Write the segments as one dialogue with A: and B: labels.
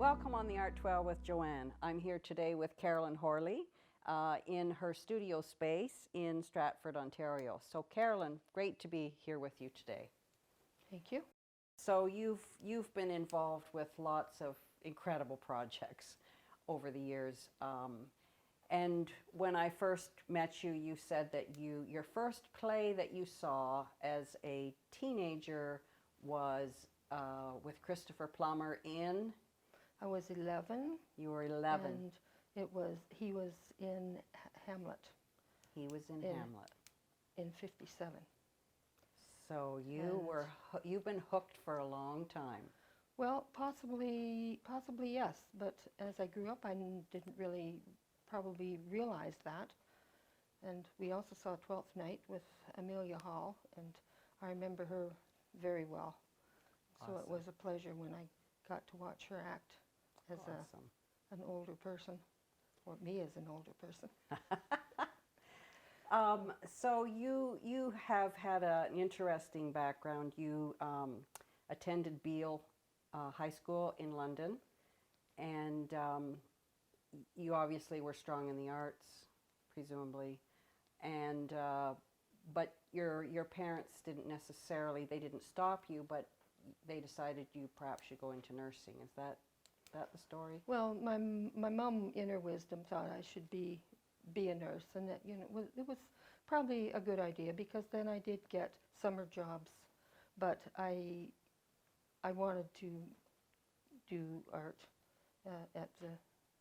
A: Welcome on the Art Trail with Joanne. I'm here today with Carolyn Horley in her studio space in Stratford, Ontario. So Carolyn, great to be here with you today.
B: Thank you.
A: So you've been involved with lots of incredible projects over the years. And when I first met you, you said that your first play that you saw as a teenager was with Christopher Plummer in...
B: I was 11.
A: You were 11.
B: And he was in Hamlet.
A: He was in Hamlet.
B: In 57.
A: So you've been hooked for a long time.
B: Well, possibly yes, but as I grew up, I didn't really probably realize that. And we also saw Twelfth Night with Amelia Hall, and I remember her very well. So
A: Awesome.
B: It was a pleasure when I got to watch her act as
A: Awesome.
B: an older person, or me as an older person.
A: So you have had an interesting background. You attended Beale High School in London, and you obviously were strong in the arts, presumably, and but your parents didn't necessarily, they didn't stop you, but they decided you perhaps should go into nursing. Is that the story?
B: Well, my mom, in her wisdom, thought I should be a nurse, and that it was probably a good idea, because then I did get summer jobs, but I wanted to do art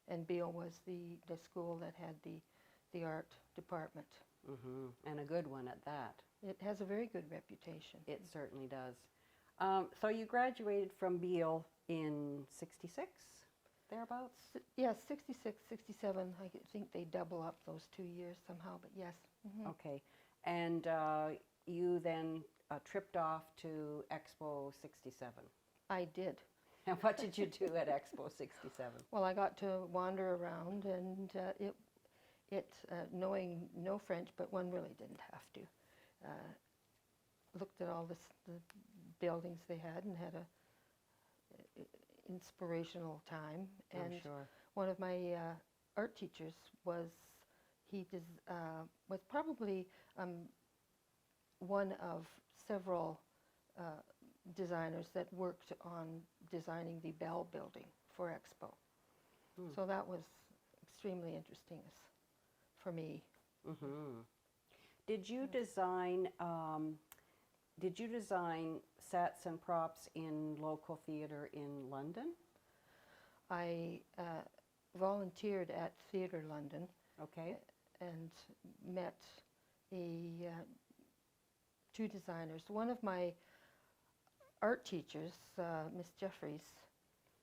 B: and Beale was the school that had the art department.
A: Mm-hmm. And a good one at that.
B: It has a very good reputation.
A: It certainly does. So you graduated from Beale in 66, thereabouts?
B: Yes, 66, 67. I think they double up those 2 years somehow, but yes. Mm-hmm.
A: Okay. And you then tripped off to Expo 67.
B: I did.
A: And what did you do at Expo 67?
B: Well, I got to wander around, and knowing no French, but one really didn't have to, looked at all the buildings they had and had a inspirational time. And
A: I'm sure.
B: one of my art teachers was probably one of several designers that worked on designing the Bell building for Expo. So that was extremely interesting for me.
A: Mm-hmm. Did you design sets and props in local theatre in London?
B: I volunteered at Theatre London.
A: Okay.
B: And met two designers. One of my art teachers, Miss Jeffries,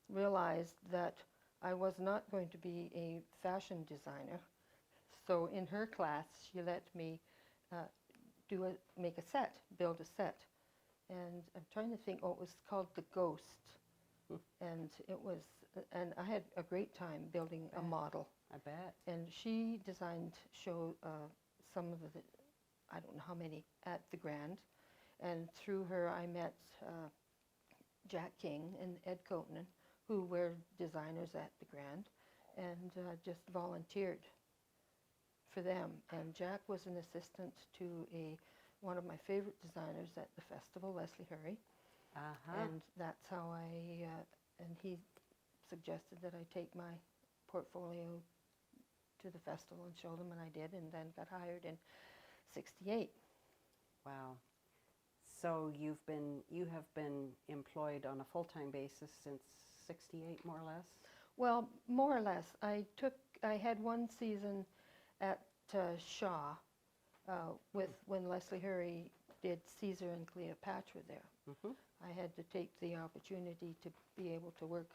B: realized that I was not going to be a fashion designer. So in her class, she let me make a set, build a set. And I'm trying to think, it was called The Ghost. And and I had a great time building a model.
A: I bet.
B: And she designed some of the, I don't know how many, at the Grand. And through her, I met Jack King and Ed Coatenen, who were designers at the Grand, and just volunteered for them. And Jack was an assistant to one of my favorite designers at the festival, Leslie Hurry.
A: Uh-huh.
B: And that's how and he suggested that I take my portfolio to the festival and show them, and I did, and then got hired in 68.
A: Wow. So you have been employed on a full-time basis since 68, more or less?
B: Well, more or less. I had one season at Shaw when Leslie Hurry did Caesar and Cleopatra there.
A: Mm-hmm.
B: I had to take the opportunity to be able to work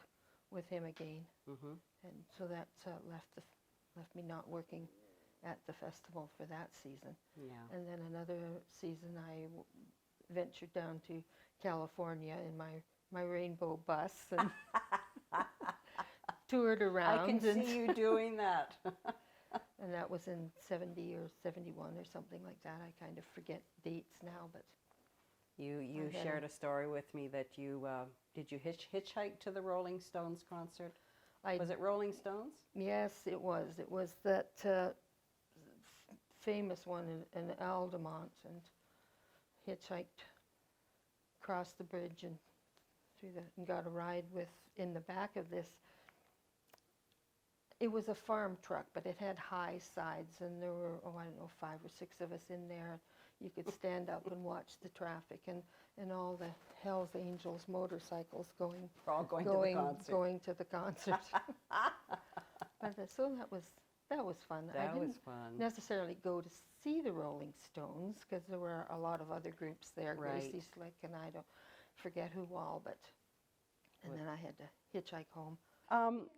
B: with him again.
A: Mm-hmm.
B: And so that left me not working at the festival for that season.
A: Yeah.
B: And then another season I ventured down to California in my rainbow bus and toured around.
A: I can see you doing that.
B: And that was in 70 or 71 or something like that. I kind of forget dates now, but
A: You
B: had
A: shared a story with me that you did you hitchhike to the Rolling Stones concert?
B: I
A: Was it Rolling Stones?
B: Yes, it was. It was that famous one in Altamont, and hitchhiked across the bridge and and got a ride with in the back of this. It was a farm truck, but it had high sides, and there were, I don't know, 5 or 6 of us in there. You could stand up and watch the traffic, and all the Hell's Angels motorcycles going
A: We're all going to the concert.
B: going to the concert. So that was fun. I
A: That was
B: didn't
A: fun.
B: necessarily go to see the Rolling Stones because there were a lot of other groups there,
A: Right.
B: Gracie Slick and I don't forget who all, and then I had to hitchhike home.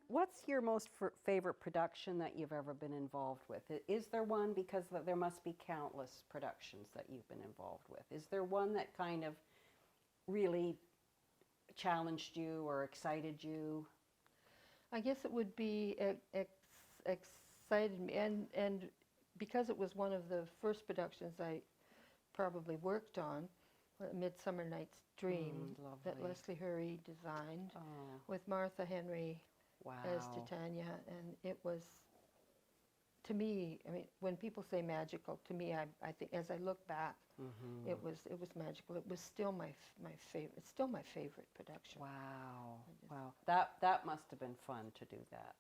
A: What's your most favorite production that you've ever been involved with? Is there one, because there must be countless productions that you've been involved with. Is there one that kind of really challenged you or excited you?
B: I guess it would be excited me, and because it was one of the first productions I probably worked on, Midsummer Night's Dream, that
A: Lovely.
B: Leslie Hurry designed
A: Oh,
B: with Martha Henry
A: wow.
B: as Titania, and it was, to me, I mean, when people say magical, to me, I think as I look back,
A: Mm-hmm.
B: it was magical. It was still my favorite. It's still my favorite production.
A: Wow. Wow. That must have been fun to do that.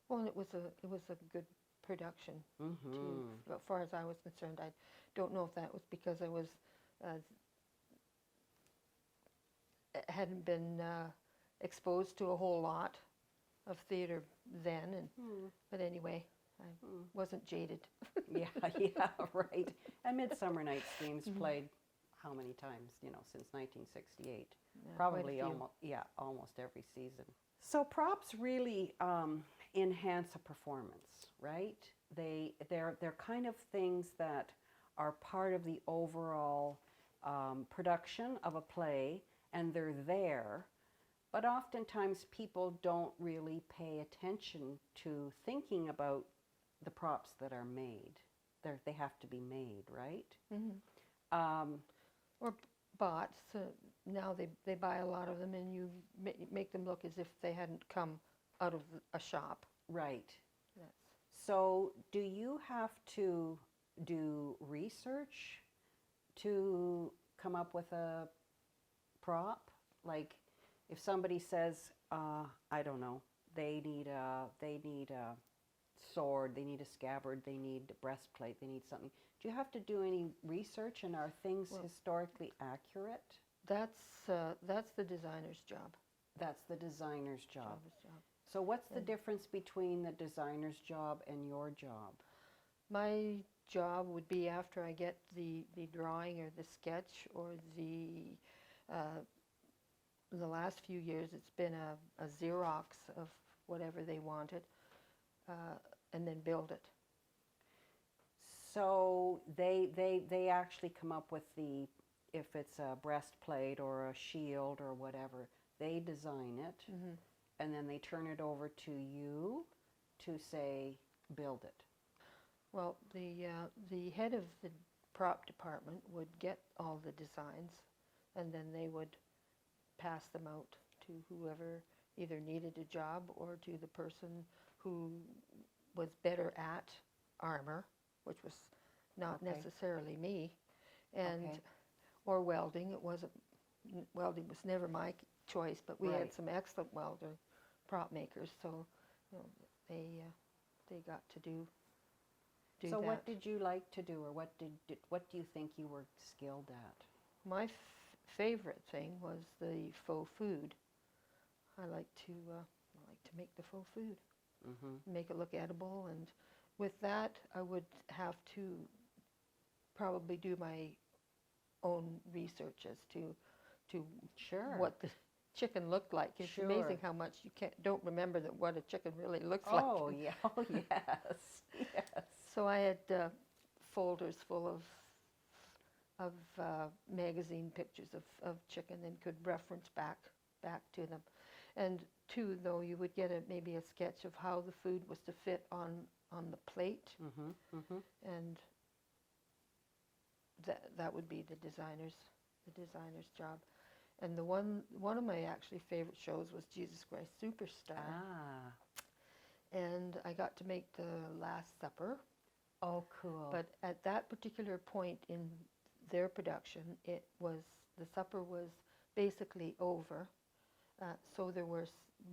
B: Well, and it was a good production
A: Mm-hmm.
B: too. As far as I was concerned, I don't know if that was because I was hadn't been exposed to a whole lot of theater then, and but anyway, I wasn't jaded.
A: Yeah, right. And Midsummer Night's Dream's played how many times, since 1968?
B: Yeah,
A: Probably
B: quite a few.
A: almost every season. So props really enhance a performance, right? They're kind of things that are part of the overall production of a play, and they're there. But oftentimes people don't really pay attention to thinking about the props that are made. They have to be made, right?
B: Mm-hmm. Or bought. So now they buy a lot of them, and you make them look as if they hadn't come out of a shop.
A: Right.
B: Yes.
A: So do you have to do research to come up with a prop? Like, if somebody says, I don't know, they need a sword, they need a scabbard, they need a breastplate, they need something. Do you have to do any research, and are things historically accurate?
B: That's the designer's job.
A: That's the designer's job.
B: Job.
A: So what's the difference between the designer's job and your job?
B: My job would be after I get the drawing or the sketch or the last few years it's been a Xerox of whatever they wanted, and then build it.
A: So they actually come up with if it's a breastplate or a shield or whatever, they design it,
B: Mm-hmm.
A: and then they turn it over to you to say, build it.
B: Well, the head of the prop department would get all the designs, and then they would pass them out to whoever either needed a job or to the person who was better at armor, which was not
A: Okay.
B: necessarily me, and
A: Okay.
B: or welding. Welding was never my choice, but we had
A: Right.
B: some excellent prop makers, so they got to do
A: So
B: that.
A: what did you like to do, or what do you think you were skilled at?
B: My favorite thing was the faux food. I like to make the faux food,
A: Mm-hmm.
B: make it look edible, and with that I would have to probably do my own research as to
A: Sure.
B: what the chicken looked like. It's
A: Sure.
B: amazing how much you don't remember what a chicken really looks like.
A: Oh, yeah. Oh, yes. Yes.
B: So I had folders full of magazine pictures of chicken, and could reference back to them. And two, though, you would get maybe a sketch of how the food was to fit on the plate,
A: Mm-hmm. Mm-hmm.
B: and that would be the designer's job. And one of my actually favorite shows was Jesus Christ Superstar.
A: Ah.
B: And I got to make the Last Supper.
A: Oh, cool.
B: But at that particular point in their production, the supper was basically over. So there were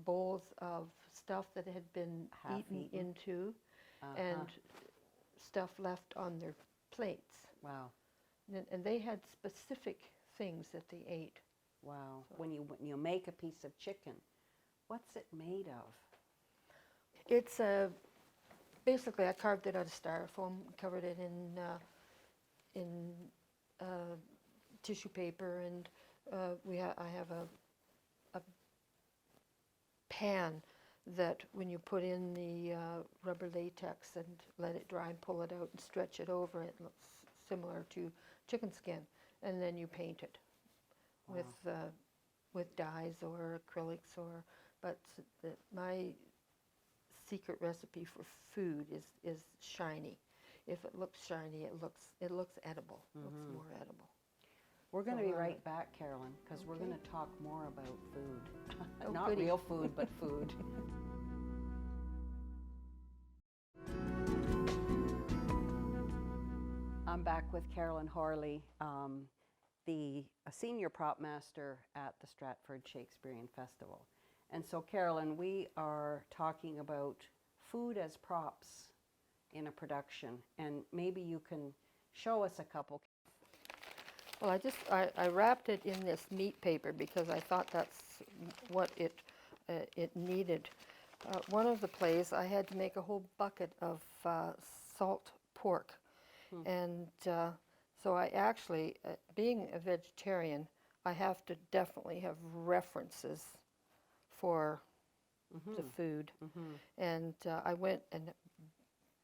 B: bowls of stuff that had been eaten into, and stuff left on their plates.
A: Wow.
B: And they had specific things that they ate.
A: Wow. So when you make a piece of chicken, what's it made of?
B: It's basically I carved it out of styrofoam, covered it in tissue paper, and I have a pan that when you put in the rubber latex and let it dry and pull it out and stretch it over, it looks similar to chicken skin, and then you paint it. Wow. With dyes or acrylics, but my secret recipe for food is shiny. If it looks shiny, it looks edible. Looks more edible.
A: We're going to be right back, Carolyn, because we're going to talk more about food.
B: Oh,
A: Not
B: goody.
A: real food, but food. I'm back with Carolyn Horley, the senior prop master at the Stratford Shakespearean Festival. And so, Carolyn, we are talking about food as props in a production, and maybe you can show us a couple.
B: Well, I wrapped it in this meat paper because I thought that's what it needed. One of the plays, I had to make a whole bucket of salt pork, and so I actually, being a vegetarian, I have to definitely have references for the food, and I went and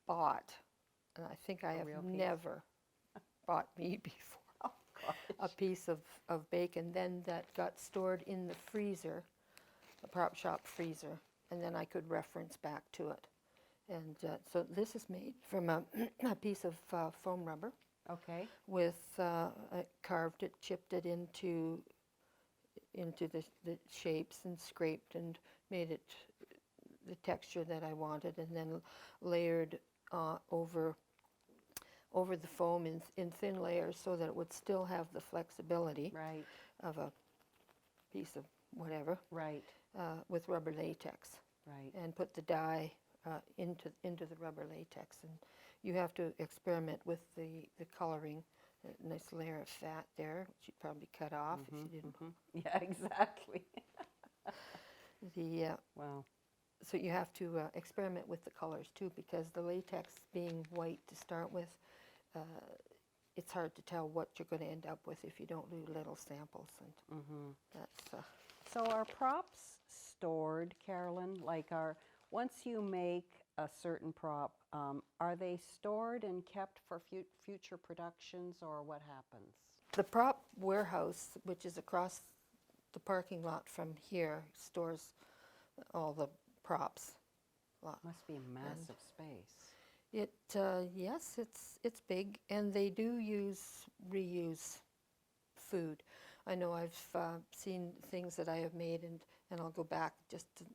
B: bought, and I think I have never bought meat before, a piece of bacon, then that got stored in the freezer, the prop shop freezer, and then I could reference back to it. And so this is made from a piece of foam rubber.
A: Okay.
B: With I carved it, chipped it into the shapes and scraped and made it the texture that I wanted, and then layered over the foam in thin layers so that it would still have the flexibility of a piece of whatever, with rubber latex, and put the dye into the rubber latex. And you have to experiment with the coloring. A nice layer of fat there, which you'd probably cut off if you didn't.
A: Yeah, exactly.
B: Wow. So you have to experiment with the colors too, because the latex being white to start with, it's hard to tell what you're going to end up with if you don't do little samples. And that's.
A: So are props stored, Carolyn? Like once you make a certain prop, are they stored and kept for future productions, or what happens?
B: The prop warehouse, which is across the parking lot from here, stores all the props.
A: Must be a massive space.
B: Yes, it's big, and they do reuse food. I know I've seen things that I have made, and I'll go back just to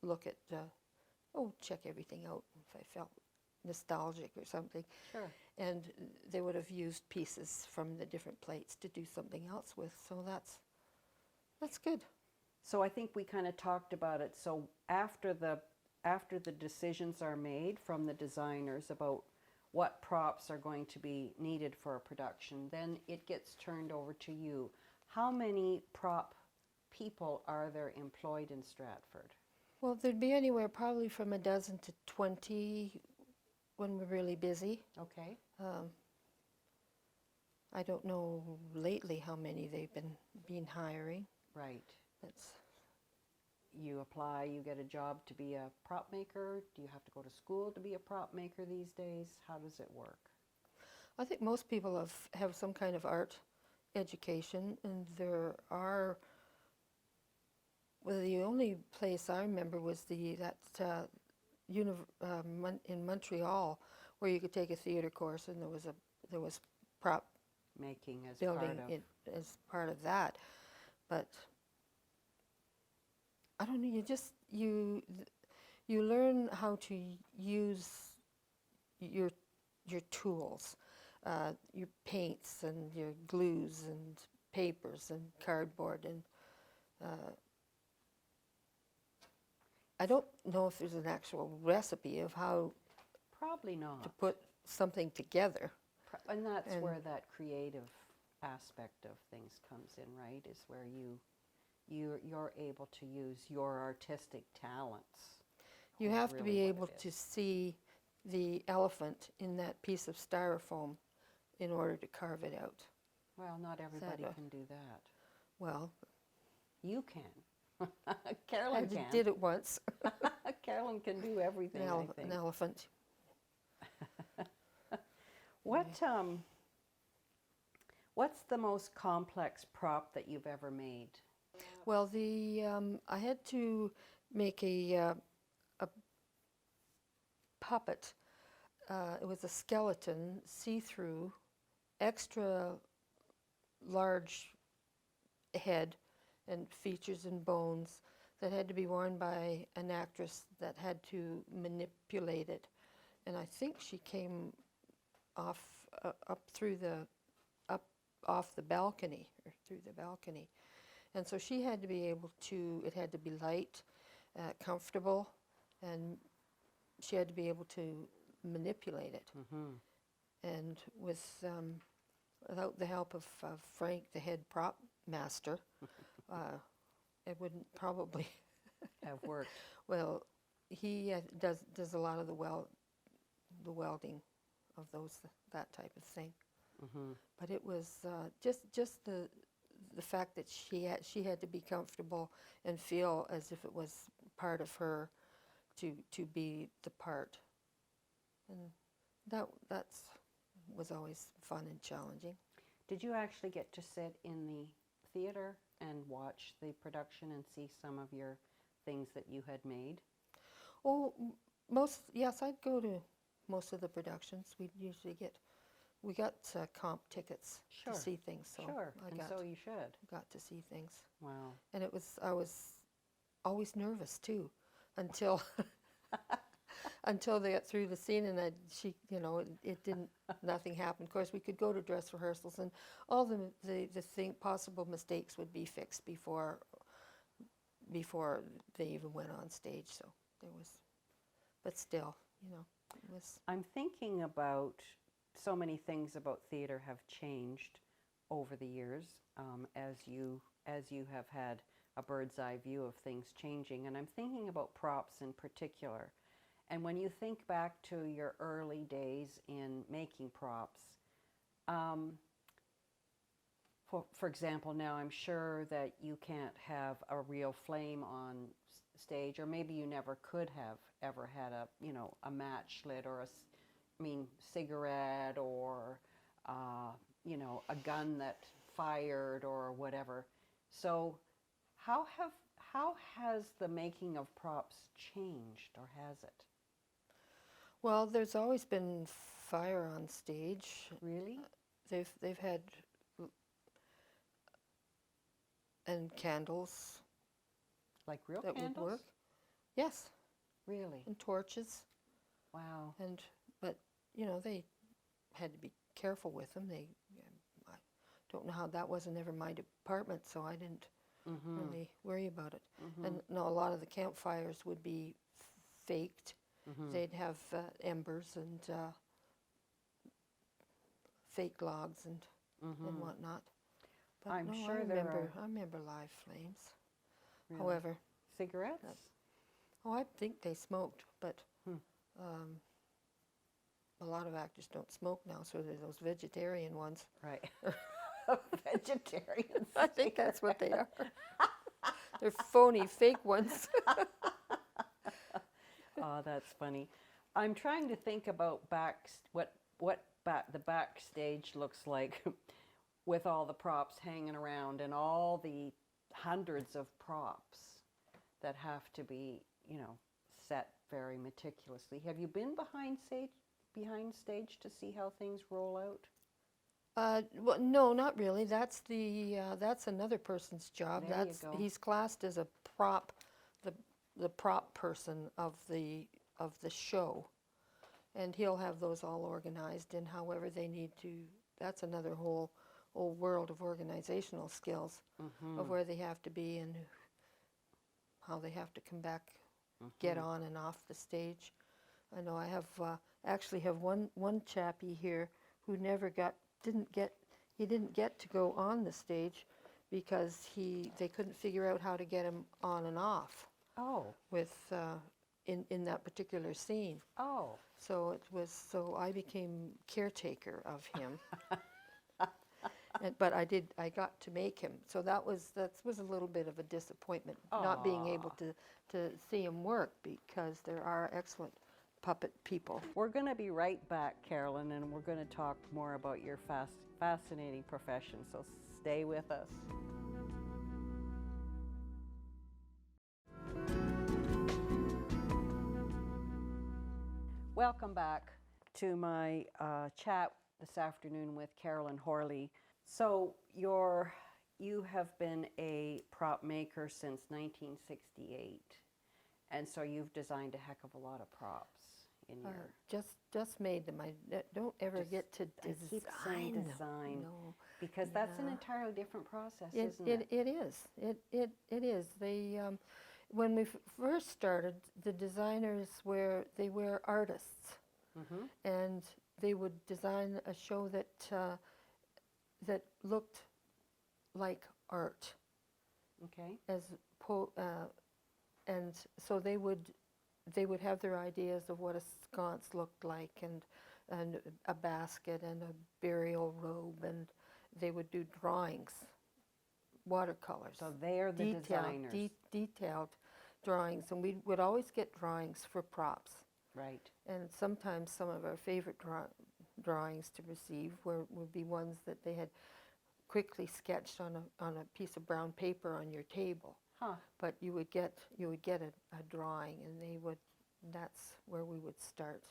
B: look at, check everything out if I felt nostalgic or something.
A: Sure.
B: And they would have used pieces from the different plates to do something else with, so that's good.
A: So I think we kind of talked about it. So after the decisions are made from the designers about what props are going to be needed for a production, then it gets turned over to you. How many prop people are there employed in Stratford?
B: Well, there'd be anywhere probably from a dozen to 20 when we're really busy.
A: Okay.
B: I don't know lately how many they've been hiring.
A: Right. You apply, you get a job to be a prop maker. Do you have to go to school to be a prop maker these days? How does it work?
B: I think most people have some kind of art education, and there are. Well, the only place I remember was in Montreal, where you could take a theater course, and there was prop
A: making as
B: building
A: part of.
B: it as part of that. But I don't know. You learn how to use your tools, your paints and your glues and papers and cardboard, and I don't know if there's an actual recipe of how
A: Probably
B: to
A: not.
B: put something together.
A: And that's
B: and-
A: where that creative aspect of things comes in, right? Is where you're able to use your artistic talents.
B: You
A: is
B: have to
A: really
B: be
A: what
B: able
A: it
B: to
A: is.
B: see the elephant in that piece of styrofoam in order to carve it out.
A: Well, not everybody
B: a-
A: can do that.
B: Well,
A: You can.
B: I
A: Carolyn can.
B: did it once.
A: Carolyn can do everything, I think.
B: An elephant.
A: What's the most complex prop that you've ever made?
B: Well, I had to make a puppet. It was a skeleton, see-through, extra large head and features and bones that had to be worn by an actress that had to manipulate it. And I think she came off off the balcony, or through the balcony. And so she had to be able to, it had to be light, comfortable, and she had to be able to manipulate it. And without the help of Frank, the head prop master, it wouldn't probably
A: Have worked.
B: Well, he does a lot of the welding of that type of thing. But it was just the fact that she had to be comfortable and feel as if it was part of her to be the part, and that was always fun and challenging.
A: Did you actually get to sit in the theater and watch the production and see some of your things that you had made?
B: Oh, yes, I'd go to most of the productions. We got comp tickets
A: Sure.
B: to see things, so
A: Sure,
B: I
A: and
B: got
A: so you should.
B: to see things.
A: Wow.
B: And I was always nervous too, until until they got through the scene, and it didn't, nothing happened. Of course, we could go to dress rehearsals, and all the possible mistakes would be fixed before they even went on stage. So but still, it was.
A: I'm thinking about so many things about theater have changed over the years, as you have had a bird's eye view of things changing, and I'm thinking about props in particular. And when you think back to your early days in making props, for example, now I'm sure that you can't have a real flame on stage, or maybe you never could have ever had a match lit, or cigarette, or a gun that fired, or whatever. So how has the making of props changed, or has it?
B: Well, there's always been fire on stage.
A: Really?
B: They've had and candles
A: Like real
B: that
A: candles?
B: would work. Yes,
A: Really?
B: and torches,
A: Wow.
B: but they had to be careful with them. I don't know how that wasn't ever my department, so I didn't really worry about it. And no, a lot of the campfires would be faked. They'd have embers and fake logs and whatnot. But
A: I'm
B: no,
A: sure
B: I remember live flames.
A: Really?
B: However,
A: Cigarettes?
B: I think they smoked, but a lot of actors don't smoke now, so there's those vegetarian ones.
A: Right. Vegetarians.
B: I think that's what they are. They're phony, fake ones.
A: Oh, that's funny. I'm trying to think about the backstage looks like with all the props hanging around and all the hundreds of props that have to be, set very meticulously. Have you been behind stage to see how things roll out?
B: Well, no, not really. That's another person's job.
A: There you go.
B: He's classed as a prop, the the prop person of the show, and he'll have those all organized in however they need to. That's another whole world of organizational skills of where they have to be and how they have to come back, get on and off the stage. I know I have actually have one chappie here who didn't get to go on the stage because they couldn't figure out how to get him on and off
A: Oh,
B: with in that particular scene.
A: oh.
B: So I became caretaker of him. But I got to make him. So that was a little bit of a disappointment, not being able to see him work, because there are excellent puppet people.
A: We're going to be right back, Carolyn, and we're going to talk more about your fascinating profession, so stay with us. Welcome back to my chat this afternoon with Carolyn Horley. So you have been a prop maker since 1968, and so you've designed a heck of a lot of props in your...
B: Just made them. I don't ever get to design.
A: I keep saying design,
B: no,
A: because that's an entirely different process, isn't it?
B: It is. It is. They when we first started, the designers were artists, and they would design a show that looked like art.
A: Okay.
B: And so they would have their ideas of what a sconce looked like, and a basket and a burial robe, and they would do drawings, watercolors.
A: So they are the designers.
B: Detailed drawings, and we would always get drawings for props.
A: Right.
B: And sometimes some of our favorite drawings to receive would be ones that they had quickly sketched on a piece of brown paper on your table.
A: Huh.
B: But you would get a drawing, and that's where we would start.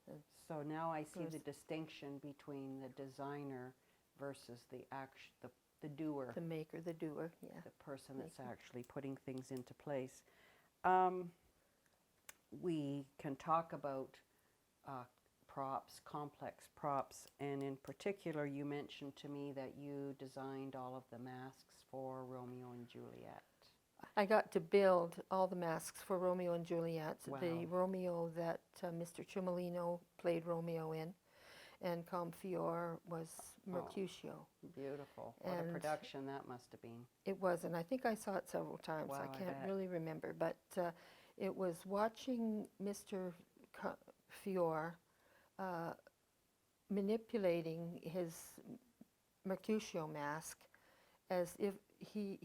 B: And
A: so now I see the distinction between the designer versus the doer.
B: The maker, the doer, yeah.
A: The person that's actually putting things into place. We can talk about props, complex props, and in particular you mentioned to me that you designed all of the masks for Romeo and Juliet.
B: I got to build all the masks for Romeo and Juliet.
A: Wow.
B: The Romeo that Mr. Cimolino played Romeo in, and Comfiore was Mercutio.
A: Beautiful. What a production that must have been.
B: It was, and I think I saw it several times.
A: Wow,
B: I can't really remember, but it was watching Mr. Fiore manipulating his Mercutio mask as if he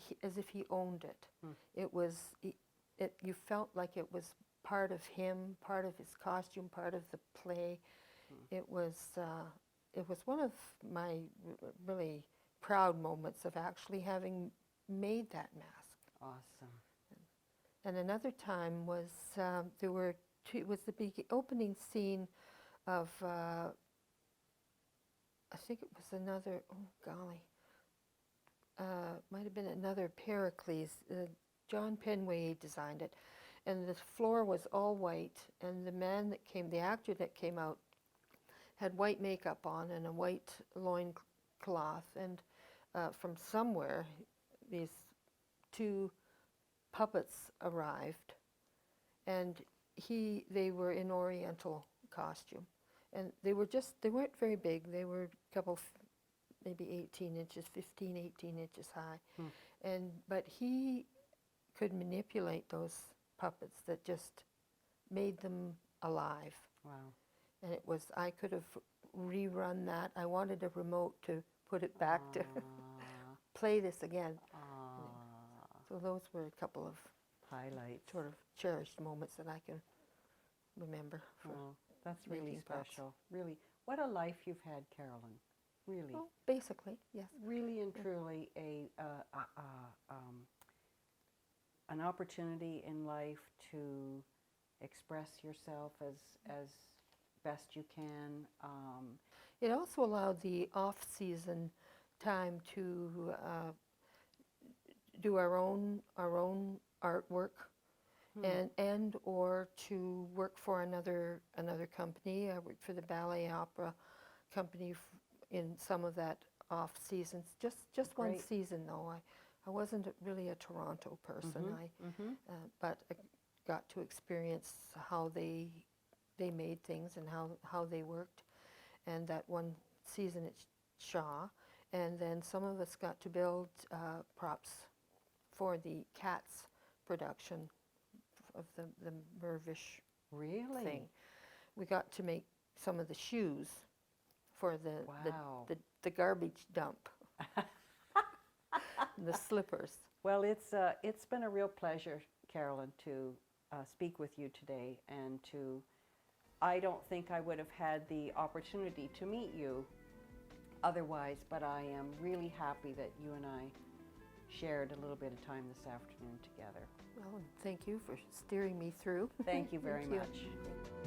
B: owned it. It was you felt like it was part of him, part of his costume, part of the play. It was one of my really proud moments of actually having made that mask.
A: Awesome.
B: And another time was it was the opening scene of I think it was another, oh golly, might have been another Pericles. John Penway designed it, and the floor was all white, and the actor that came out had white makeup on and a white loincloth, and from somewhere these two puppets arrived, and they were in Oriental costume, and they weren't very big. They were a couple, maybe 18 inches, 15, 18 inches high, but he could manipulate those puppets that just made them alive.
A: Wow.
B: And I could have rerun that. I wanted a remote to put it back to play this again. So those were a couple of
A: highlights,
B: sort of cherished moments that I can remember.
A: That's really special. Really, what a life you've had, Carolyn. Really.
B: Well, basically, yes.
A: Really and truly an opportunity in life to express yourself as best you can.
B: It also allowed the off-season time to do our own artwork, and or to work for another company. I worked for the Ballet Opera Company in some of that off seasons. Just one
A: Great.
B: season though. I wasn't really a Toronto person. But I got to experience how they made things and how they worked. And that one season at Shaw, and then some of us got to build props for the Cats production of the Mervish
A: Really?
B: thing. We got to make some of the shoes for
A: Wow.
B: the garbage dump, the slippers.
A: Well, it's been a real pleasure, Carolyn, to speak with you today, and I don't think I would have had the opportunity to meet you otherwise, but I am really happy that you and I shared a little bit of time this afternoon together.
B: Well, thank you for steering me through.
A: Thank you very
B: Thank you.
A: much.